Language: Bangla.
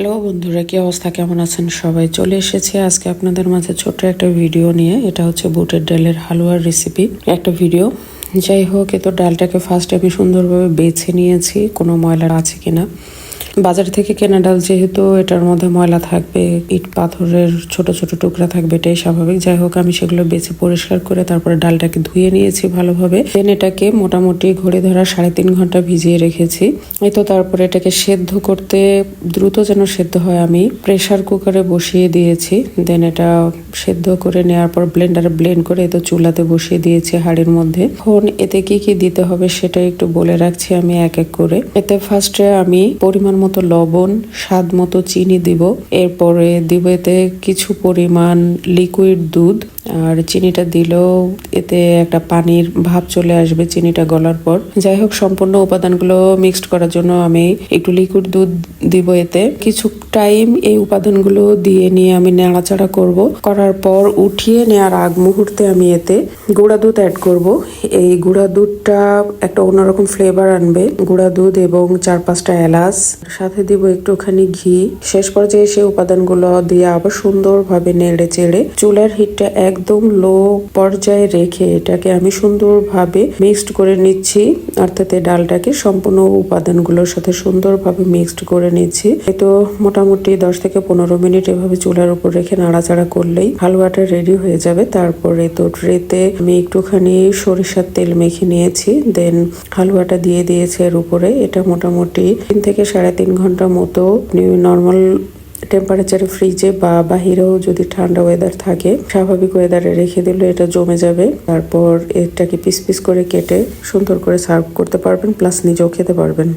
হ্যালো বন্ধুরা, কি অবস্থা, কেমন আছেন সবাই? চলে এসেছি আজকে আপনাদের মাঝে ছোট্ট একটা ভিডিও নিয়ে। এটা হচ্ছে বুটের ডালের হালুয়ার রেসিপি একটা ভিডিও। যাই হোক, এ তো ডালটাকে ফার্স্টে আমি সুন্দরভাবে বেছে নিয়েছি কোনো ময়লা আছে কিনা। বাজার থেকে কেনা ডাল যেহেতু এটার মধ্যে ময়লা থাকবে, ইট পাথরের ছোট ছোট টুকরা থাকবে, এটাই স্বাভাবিক। যাই হোক, আমি সেগুলো বেছে পরিষ্কার করে তারপরে ডালটাকে ধুয়ে নিয়েছি ভালোভাবে। দেন এটাকে মোটামুটি ঘড়ি ধরা 3.5 ঘন্টা ভিজিয়ে রেখেছি। এই তো তারপরে এটাকে সেদ্ধ করতে দ্রুত যেন সেদ্ধ হয়, আমি প্রেসার কুকারে বসিয়ে দিয়েছি। দেন এটা সেদ্ধ করে নেওয়ার পর ব্লেন্ডারে ব্লেন্ড করে এই তো চুলাতে বসিয়ে দিয়েছি হাঁড়ির মধ্যে। এখন এতে কি কি দিতে হবে সেটা একটু বলে রাখছি আমি এক এক করে। এতে ফার্স্টে আমি পরিমাণ মতো লবণ, স্বাদ মতো চিনি দিব। এরপরে দিব এতে কিছু পরিমাণ লিকুইড দুধ। আর চিনিটা দিলেও এতে একটা পানির ভাব চলে আসবে চিনিটা গলার পর। যাই হোক, সম্পূর্ণ উপাদানগুলো মিক্সড করার জন্য আমি একটু লিকুইড দুধ দিব এতে। কিছু টাইম এই উপাদানগুলো দিয়ে নিয়ে আমি নাড়াচাড়া করব। করার পর উঠিয়ে নেওয়ার আগ মুহূর্তে আমি এতে গুঁড়া দুধ অ্যাড করব। এই গুঁড়া দুধটা একটা অন্যরকম ফ্লেভার আনবে। গুঁড়া দুধ এবং 4-5টা এলাচ, সাথে দিব একটুখানি ঘি। শেষ পর্যায়ে সেই উপাদানগুলো দিয়ে আবার সুন্দরভাবে নেড়ে চেড়ে চুলার হিটটা একদম লো পর্যায়ে রেখে এটাকে আমি সুন্দরভাবে মিক্সড করে নিচ্ছি। অর্থাৎ এই ডালটাকে সম্পূর্ণ উপাদানগুলোর সাথে সুন্দরভাবে মিক্সড করে নিচ্ছি। তো মোটামুটি 10 থেকে 15 মিনিট এভাবে চুলার উপর রেখে নাড়াচাড়া করলেই হালুয়াটা রেডি হয়ে যাবে। তারপরে তো ট্রেতে আমি একটুখানি সরিষার তেল মেখে নিয়েছি। দেন হালুয়াটা দিয়ে দিয়েছি এর উপরে। এটা মোটামুটি 3 থেকে 3.5 ঘন্টা মতো নর্মাল টেম্পারেচারে ফ্রিজে বা বাহিরেও যদি ঠান্ডা ওয়েদার থাকে স্বাভাবিক ওয়েদারে রেখে দিলে এটা জমে যাবে। তারপর এটাকে পিস পিস করে কেটে সুন্দর করে সার্ভ করতে পারবেন, প্লাস নিজেও খেতে পারবেন।